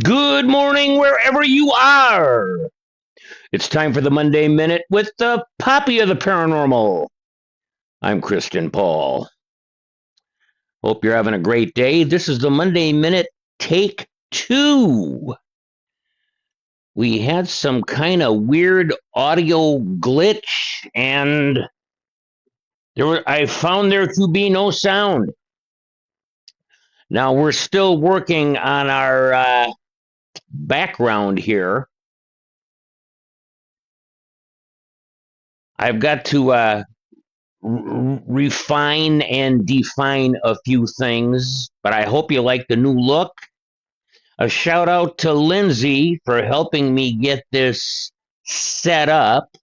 Good morning, wherever you are. It's time for the Monday Minute with the Poppy of the Paranormal. I'm Christian Paul. Hope you're having a great day. This is the Monday Minute Take 2. We had some kind of weird audio glitch, and I found there to be no sound. Now, we're still working on our background here. I've got to refine and define a few things, but I hope you like the new look. A shout out to Lindsay for helping me get this set up.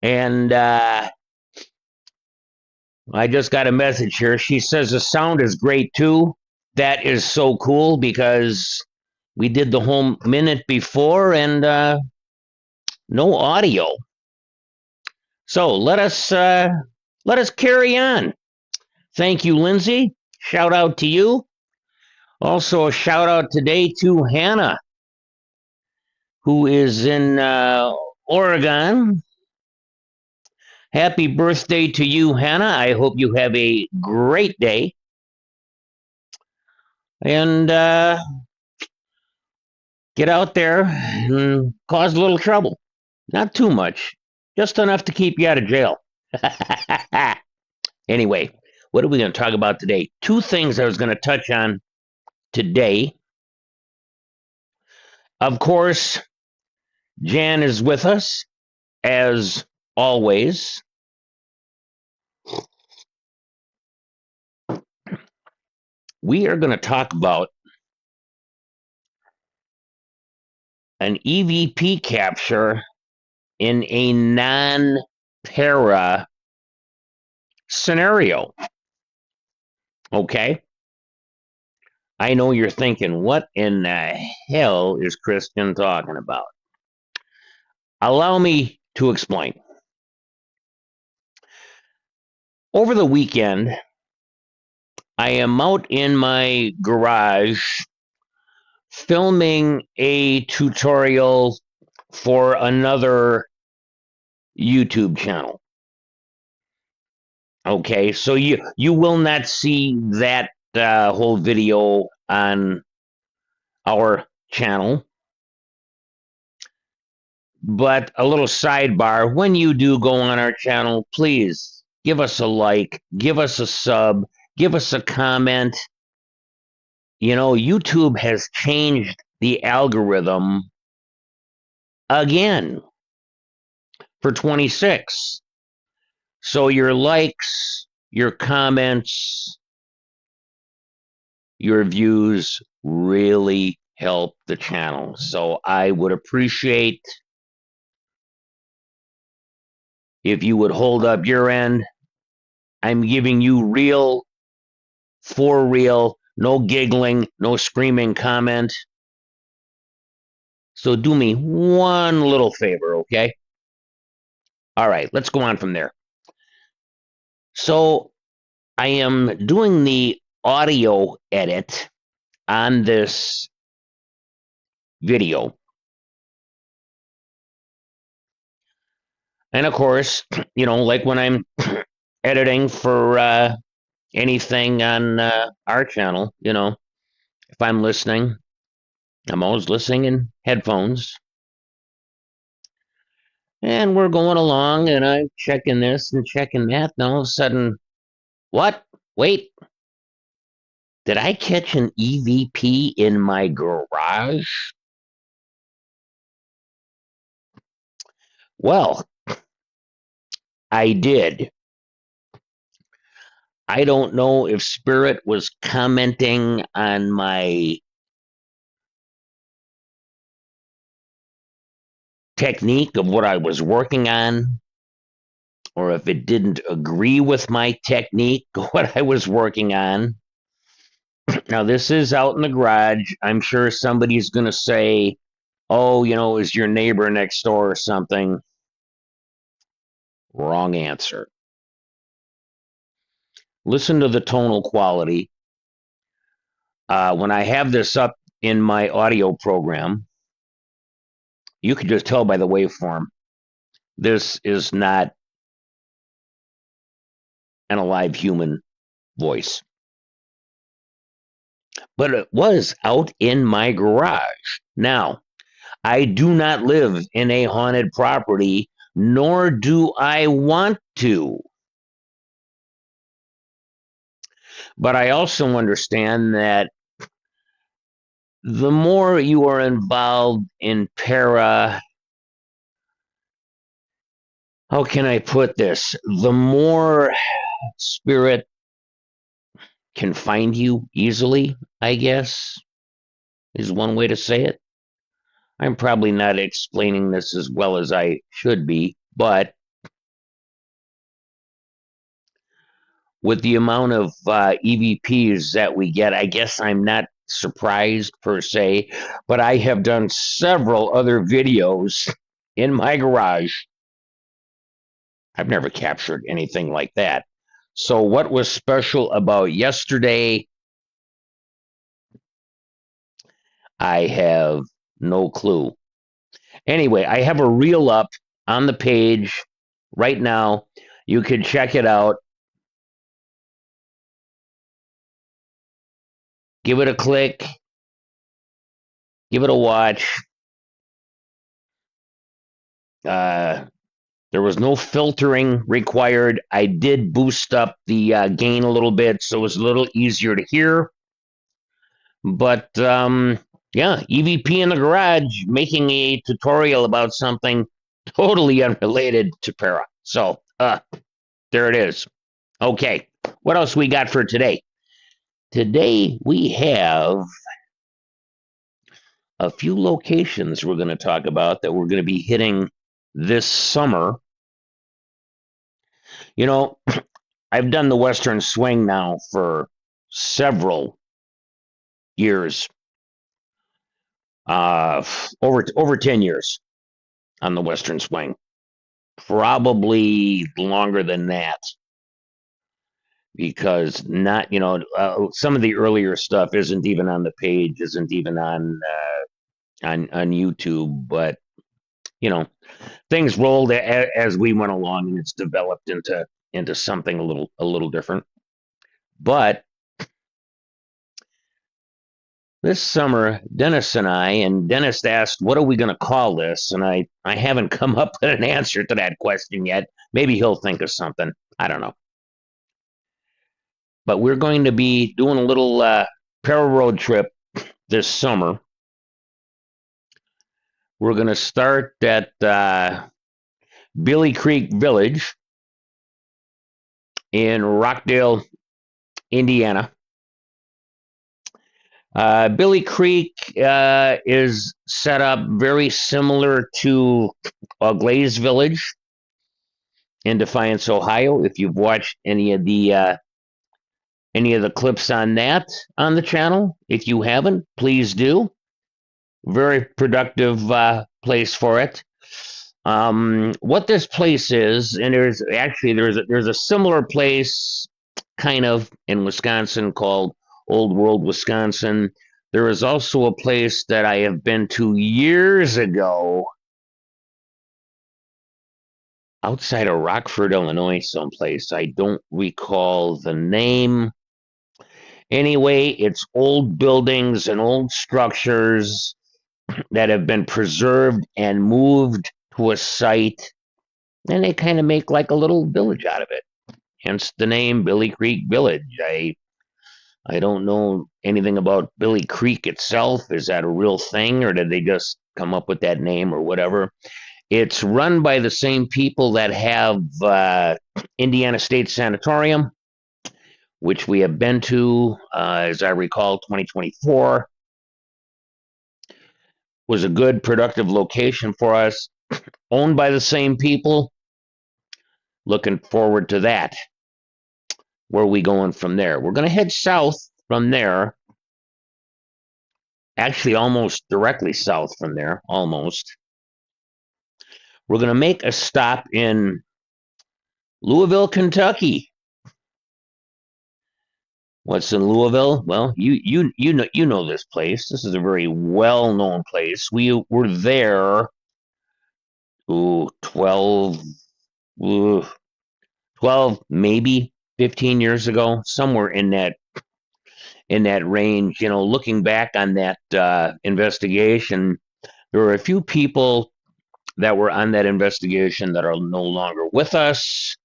And I just got a message here. She says the sound is great too. That is so cool because we did the whole minute before and no audio. So let us carry on. Thank you, Lindsay. Shout out to you. Also, a shout out today to Hannah, who is in Oregon. Happy birthday to you, Hannah. I hope you have a great day. And get out there and cause a little trouble. Not too much, just enough to keep you out of jail. Anyway, what are we going to talk about today? Two things I was going to touch on today. Of course, Jan is with us, as always. We are going to talk about an EVP capture in a non-para scenario. Okay? I know you're thinking, what in the hell is Christian talking about? Allow me to explain. Over the weekend, I am out in my garage filming a tutorial for another YouTube channel. Okay, so you will not see that whole video on our channel. But a little sidebar, when you do go on our channel, please give us a like, give us a sub, give us a comment. You know, YouTube has changed the algorithm again for 26. So your likes, your comments, your views really help the channel. So I would appreciate if you would hold up your end. I'm giving you real, for real, no giggling, no screaming comment. So do me one little favor, okay? All right, let's go on from there. So I am doing the audio edit on this video. And of course, you know, like when I'm editing for anything on our channel, you know, if I'm listening, I'm always listening in headphones. And we're going along, and I'm checking this and checking that, and all of a sudden, what? Wait, did I catch an EVP in my garage? Well, I did. I don't know if Spirit was commenting on my technique of what I was working on, or if it didn't agree with my technique, what I was working on. Now, this is out in the garage. I'm sure somebody's going to say, oh, you know, is your neighbor next door or something. Wrong answer. Listen to the tonal quality. when I have this up in my audio program, you can just tell by the waveform. This is not an alive human voice. But it was out in my garage. Now, I do not live in a haunted property, nor do I want to. But I also understand that the more you are involved in how can I put this? The more spirit can find you easily, I guess, is one way to say it. I'm probably not explaining this as well as I should be, but with the amount of EVPs that we get, I guess I'm not surprised per se, but I have done several other videos in my garage. I've never captured anything like that. So, what was special about yesterday? I have no clue. Anyway, I have a reel up on the page right now. You can check it out. Give it a click. Give it a watch. Uh, there was no filtering required. I did boost up the gain a little bit, so it was a little easier to hear. But yeah, EVP in the garage making a tutorial about something totally unrelated to para. So there it is. Okay, what else we got for today? Today we have a few locations we're going to talk about that we're going to be hitting this summer. You know, I've done the Western Swing now for several years, over 10 years on the Western Swing, probably longer than that, because not some of the earlier stuff isn't even on the page, isn't even on YouTube, but you know things rolled as we went along, and it's developed into something a little different. But this summer, Dennis and Dennis asked, what are we going to call this? And I haven't come up with an answer to that question yet. Maybe he'll think of something. I don't know. But we're going to be doing a little para road trip this summer. We're going to start at Billie Creek Village in Rockdale, Indiana. Billie Creek is set up very similar to Glaze Village in Defiance, Ohio. If you've watched any of the clips on that on the channel, if you haven't, please do. Very productive place for it. What this place is, and there's a similar place kind of in Wisconsin called Old World, Wisconsin. There is also a place that I have been to years ago outside of Rockford, Illinois, someplace. I don't recall the name. Anyway, it's old buildings and old structures that have been preserved and moved to a site, and they kind of make like a little village out of it. Hence the name Billie Creek Village. I don't know anything about Billie Creek itself. Is that a real thing, or did they just come up with that name, or whatever? It's run by the same people that have Indiana State Sanatorium, which we have been to, as I recall, 2024. Was a good, productive location for us, owned by the same people. Looking forward to that. Where are we going from there? We're going to head south from there. Actually, almost directly south from there, almost. We're going to make a stop in Louisville, Kentucky. What's in Louisville? Well, you know this place. This is a very well known place. We were there, ooh, ooh, 12, maybe 15 years ago, somewhere in that range. Looking back on that investigation, there were a few people that were on that investigation that are no longer with us.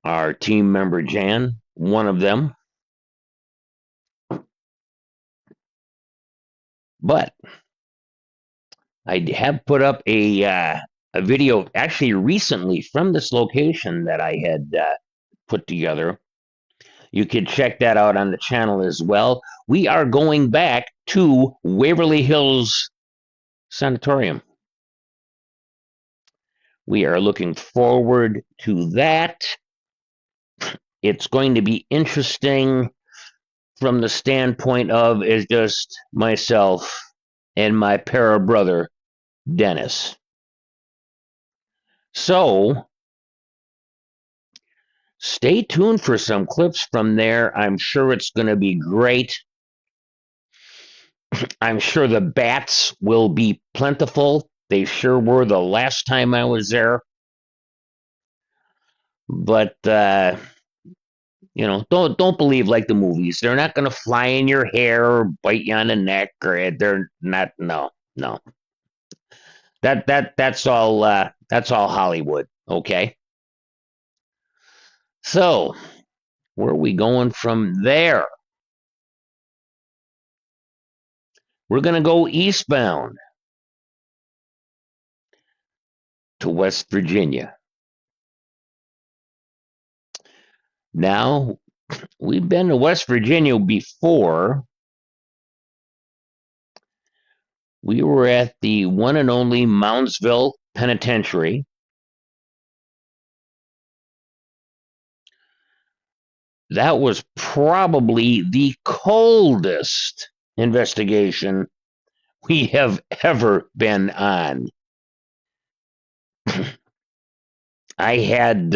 Our team member Jan, one of them, but I have put up a video actually recently from this location that I had put together. You could check that out on the channel as well. We are going back to Waverly Hills Sanatorium. We are looking forward to that. It's going to be interesting from the standpoint of is just myself and my para brother, Dennis. So stay tuned for some clips from there. I'm sure it's going to be great. I'm sure the bats will be plentiful. They sure were the last time I was there. But don't believe like the movies. They're not going to fly in your hair or bite you on the neck, or they're not. No, no. That's all Hollywood. Okay. So where are we going from there? We're going to go eastbound to West Virginia. Now, we've been to West Virginia before. We were at the one and only Moundsville Penitentiary. That was probably the coldest investigation we have ever been on. I had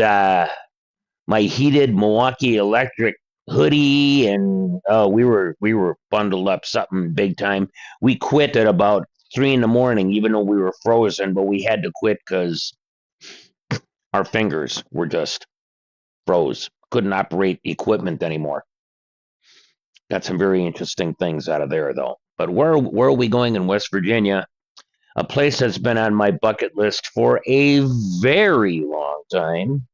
my heated Milwaukee Electric hoodie, and we were bundled up something big time. We quit at about 3 in the morning, even though we were frozen, but we had to quit because our fingers were just froze. Couldn't operate equipment anymore. Got some very interesting things out of there, though. But where are we going in West Virginia? A place that's been on my bucket list for a very long time.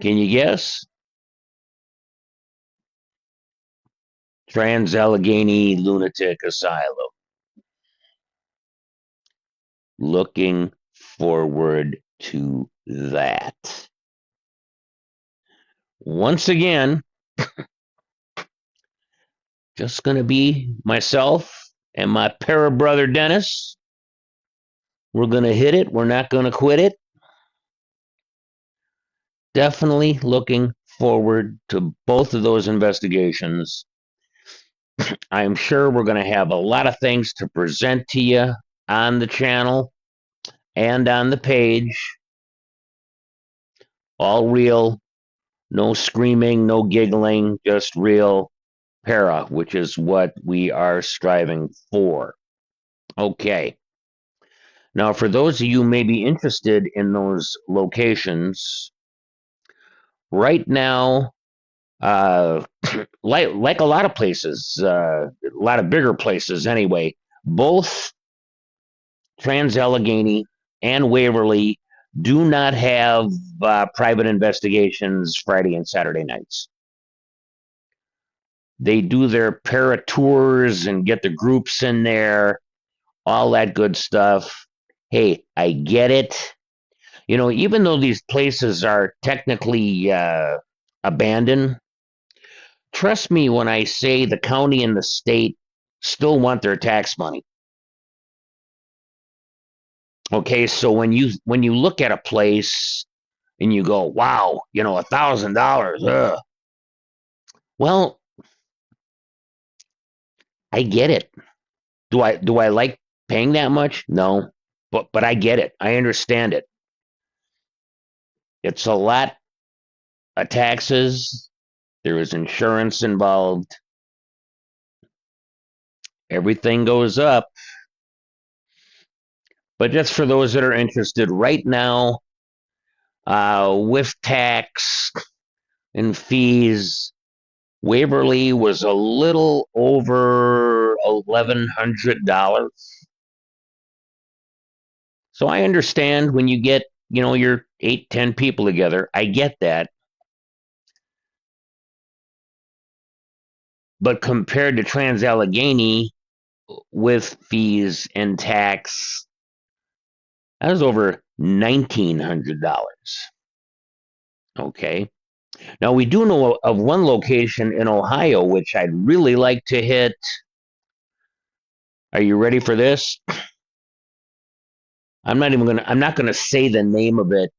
Can you guess? Trans-Allegheny Lunatic Asylum. Looking forward to that. Once again, just going to be myself and my para brother Dennis. We're going to hit it. We're not going to quit it. Definitely looking forward to both of those investigations. I'm sure we're going to have a lot of things to present to you on the channel and on the page. All real, no screaming, no giggling, just real para, which is what we are striving for. Okay. Now, for those of you who may be interested in those locations, right now, like a lot of places, a lot of bigger places anyway, both Trans-Allegheny and Waverly do not have private investigations Friday and Saturday nights. They do their para tours and get the groups in there, all that good stuff. Hey, I get it. Even though these places are technically abandoned, trust me when I say the county and the state still want their tax money. Okay, so when you look at a place and you go, wow, $1,000. Well, I get it. Do I like paying that much? No, but I get it. I understand it. It's a lot of taxes. There is insurance involved. Everything goes up. But just for those that are interested, right now, with tax and fees, Waverly was a little over $1,100. So I understand when you get, your 8, 10 people together. I get that. But compared to Trans Allegheny with fees and tax, that was over $1,900. Okay. Now we do know of one location in Ohio which I'd really like to hit. Are you ready for this? I'm not gonna say the name of it,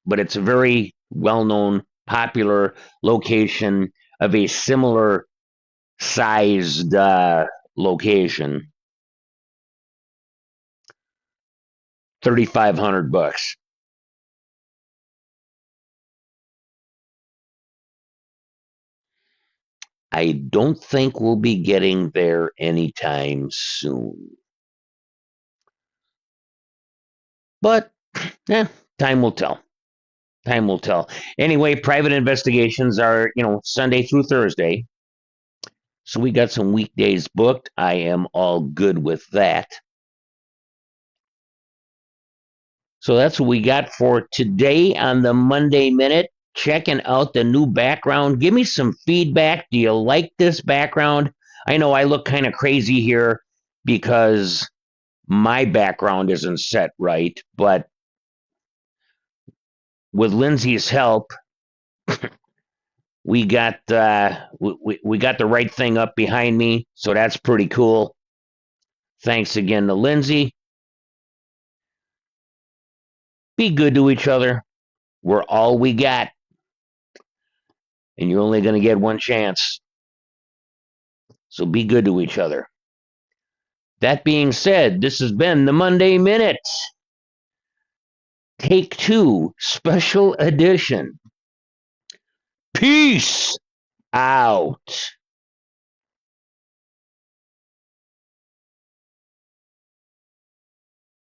but it's a very well-known, popular location of a similar sized location. $3,500. I don't think we'll be getting there anytime soon. But time will tell. Time will tell. Anyway, private investigations are, Sunday through Thursday. So we got some weekdays booked. I am all good with that. So that's what we got for today on the Monday Minute. Checking out the new background. Give me some feedback. Do you like this background? I know I look kind of crazy here because my background isn't set right, but with Lindsay's help, we got we got the right thing up behind me, so that's pretty cool. Thanks again to Lindsay. Be good to each other. We're all we got, and you're only going to get one chance. So be good to each other. That being said, this has been the Monday Minute. Take 2, special edition. Peace out.